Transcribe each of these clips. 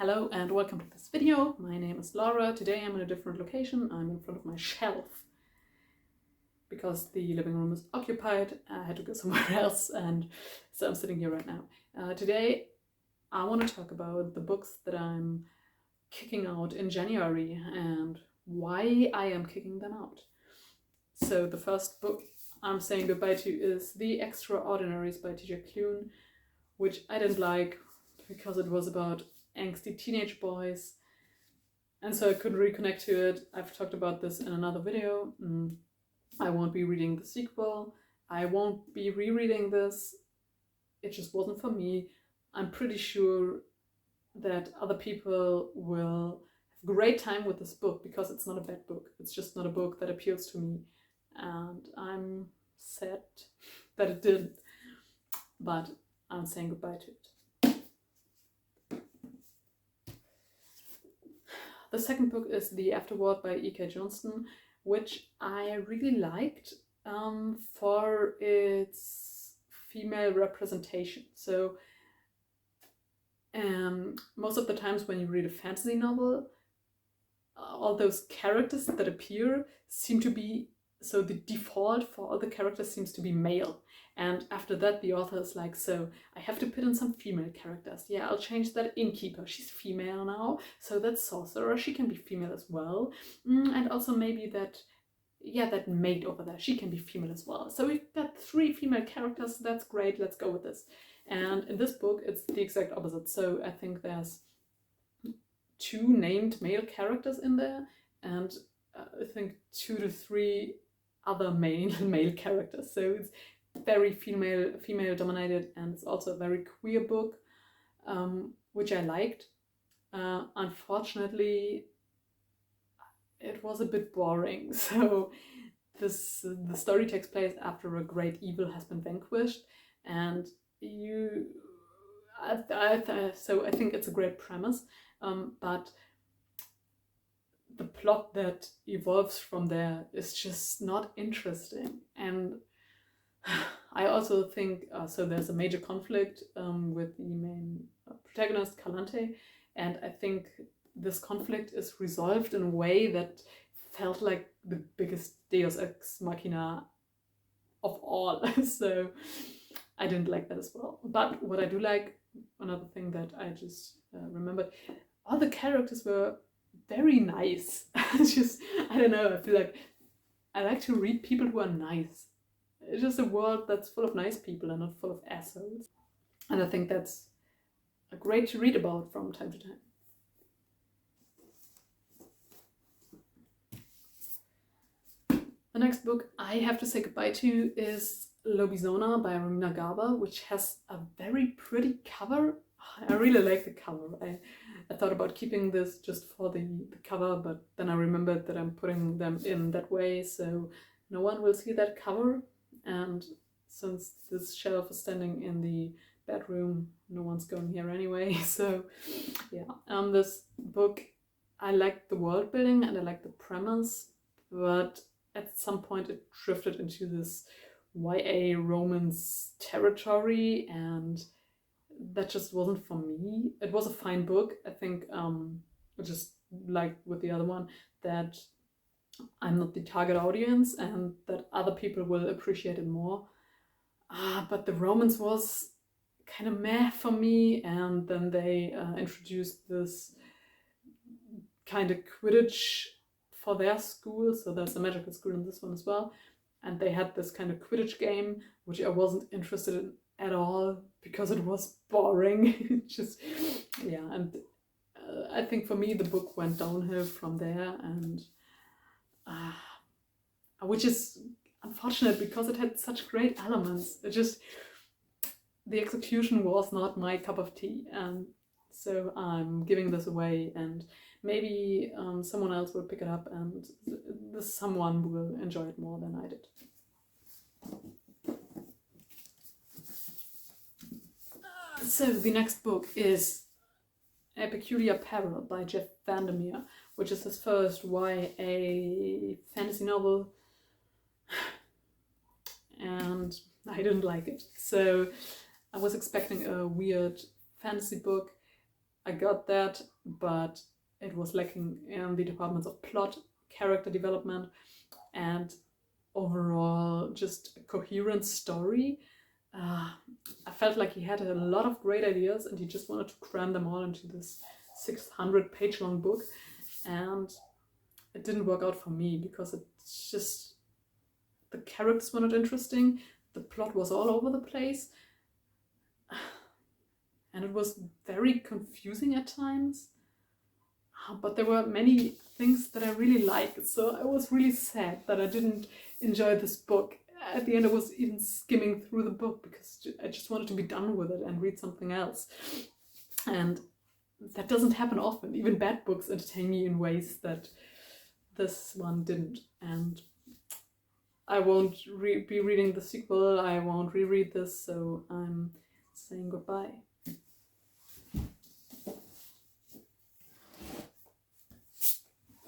Hello and welcome to this video. My name is Laura. Today I'm in a different location. I'm in front of my shelf because the living room is occupied. I had to go somewhere else, and so I'm sitting here right now. Today I want to talk about the books that I'm kicking out in January and why I am kicking them out. So the first book I'm saying goodbye to is The Extraordinaries by T.J. Klune, which I didn't like because it was about angsty teenage boys, and so I couldn't reconnect to it. I've talked about this in another video. I won't be reading the sequel. I won't be rereading this. It just wasn't for me. I'm pretty sure that other people will have a great time with this book because it's not a bad book. It's just not a book that appeals to me, and I'm sad that it didn't, but I'm saying goodbye to it. The second book is The Afterword by E.K. Johnston, which I really liked for its female representation. So most of the times when you read a fantasy novel, all those characters that appear seem to be, so the default for all the characters seems to be male. And after that, the author is like, so I have to put in some female characters. Yeah, I'll change that innkeeper. She's female now. So that sorcerer, she can be female as well. And also maybe that, yeah, that maid over there, she can be female as well. So we've got 3 female characters. That's great. Let's go with this. And in this book, it's the exact opposite. So I think there's 2 named male characters in there, and I think 2 to 3 other male characters. So it's very female dominated, and it's also a very queer book, which I liked. Unfortunately, it was a bit boring. So the story takes place after a great evil has been vanquished, and so I think it's a great premise, but the plot that evolves from there is just not interesting. And I also think, so there's a major conflict with the main protagonist, Calante, and I think this conflict is resolved in a way that felt like the biggest Deus Ex Machina of all. So I didn't like that as well. But what I do like, another thing that I just remembered, all the characters were very nice. Just, I don't know, I feel like I like to read people who are nice. It's just a world that's full of nice people and not full of assholes. And I think that's great to read about from time to time. The next book I have to say goodbye to is Lobizona by Romina Garber, which has a very pretty cover. I really like the cover. I thought about keeping this just for the cover, but then I remembered that I'm putting them in that way, so no one will see that cover. And since this shelf is standing in the bedroom, no one's going here anyway. So yeah, this book, I liked the world building and I liked the premise, but at some point it drifted into this YA romance territory, and that just wasn't for me. It was a fine book. I think just like with the other one, that I'm not the target audience and that other people will appreciate it more. But the romance was kind of meh for me, and then they introduced this kind of Quidditch for their school. So there's a magical school in this one as well, and they had this kind of Quidditch game, which I wasn't interested in at all because it was boring. Just, yeah, and I think for me the book went downhill from there, and which is unfortunate because it had such great elements. It just, the execution was not my cup of tea, and so I'm giving this away, and maybe someone else will pick it up, and someone will enjoy it more than I did. So the next book is A Peculiar Peril by Jeff Vandermeer, which is his first YA fantasy novel, and I didn't like it. So I was expecting a weird fantasy book. I got that, but it was lacking in the departments of plot, character development, and overall just a coherent story. I felt like he had a lot of great ideas and he just wanted to cram them all into this 600-page long book, and it didn't work out for me because it's just, the characters were not interesting, the plot was all over the place, and it was very confusing at times. But there were many things that I really liked, so I was really sad that I didn't enjoy this book. At the end I was even skimming through the book because I just wanted to be done with it and read something else. And that doesn't happen often. Even bad books entertain me in ways that this one didn't. And I won't be reading the sequel, I won't reread this, so I'm saying goodbye.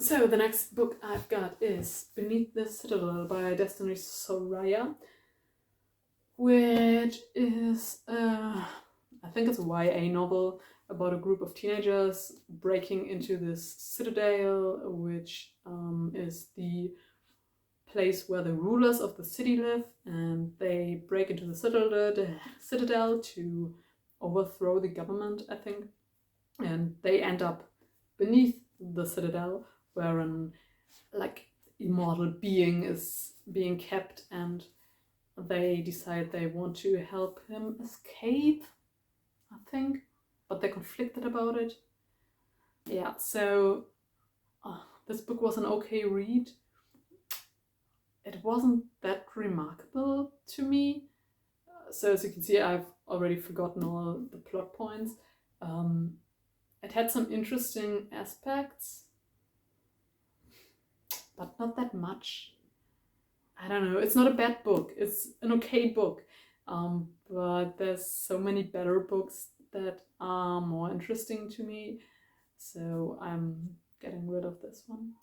So the next book I've got is Beneath the Citadel by Destiny Soraya, which is, I think it's a YA novel about a group of teenagers breaking into this citadel, which is the place where the rulers of the city live, and they break into the citadel to overthrow the government, I think, and they end up beneath the citadel, where an immortal being is being kept, and they decide they want to help him escape, I think, but they're conflicted about it. Yeah, so this book was an okay read. It wasn't that remarkable to me. So as you can see, I've already forgotten all the plot points. It had some interesting aspects, but not that much. I don't know, it's not a bad book, it's an okay book, but there's so many better books that are more interesting to me, so I'm getting rid of this one.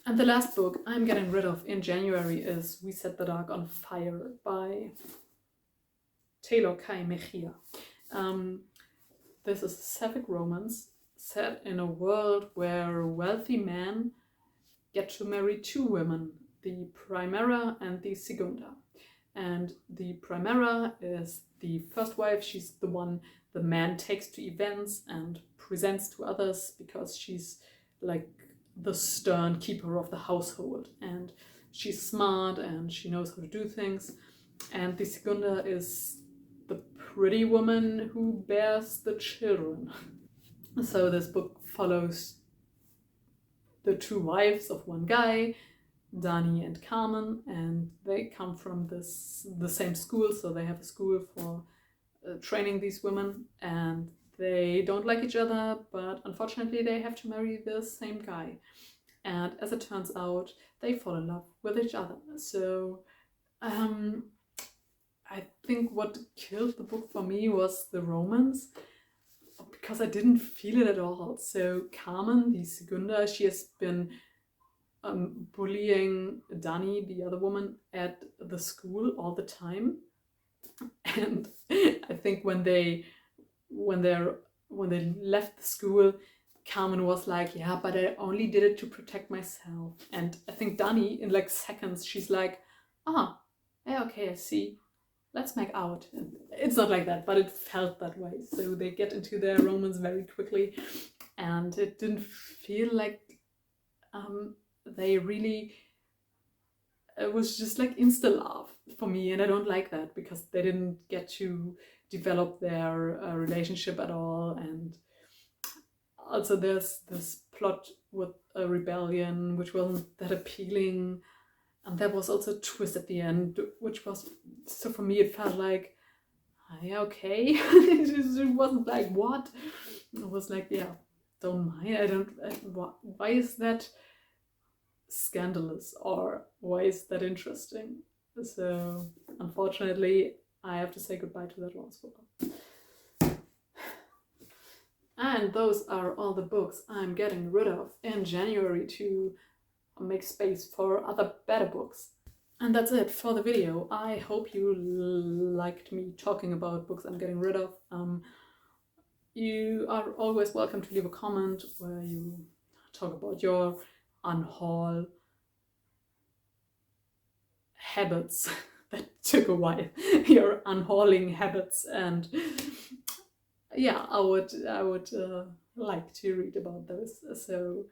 And the last book I'm getting rid of in January is We Set the Dark on Fire by Taylor Kai Mejia. This is a sapphic romance set in a world where wealthy men get to marry two women, the Primera and the Segunda. And the Primera is the first wife. She's the one the man takes to events and presents to others because she's like the stern keeper of the household, and she's smart and she knows how to do things. And the Segunda is the pretty woman who bears the children. So this book follows the two wives of one guy, Dani and Carmen, and they come from the same school, so they have a school for training these women, and they don't like each other, but unfortunately they have to marry the same guy. And as it turns out, they fall in love with each other. So I think what killed the book for me was the romance, because I didn't feel it at all. So Carmen, the Segunda, she has been bullying Dani, the other woman, at the school all the time. And I think when they left the school, Carmen was like, yeah, but I only did it to protect myself. And I think Dani, in like seconds, she's like, yeah, okay, I see. Let's make out. And it's not like that, but it felt that way. So they get into their romance very quickly, and it didn't feel like they really, it was just like insta love for me, and I don't like that because they didn't get to develop their relationship at all. And also there's this plot with a rebellion which wasn't that appealing, and there was also a twist at the end which was, so for me it felt like, yeah, okay. It wasn't like, what? It was like, yeah, don't mind, why is that scandalous, or why is that interesting? So unfortunately I have to say goodbye to that one as well. And those are all the books I'm getting rid of in January to make space for other better books. And that's it for the video. I hope you liked me talking about books I'm getting rid of. You are always welcome to leave a comment where you talk about your unhaul habits that took a while, your unhauling habits, and yeah, I would like to read about those. So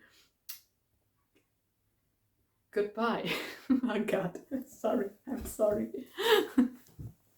goodbye. Oh God, sorry, I'm sorry.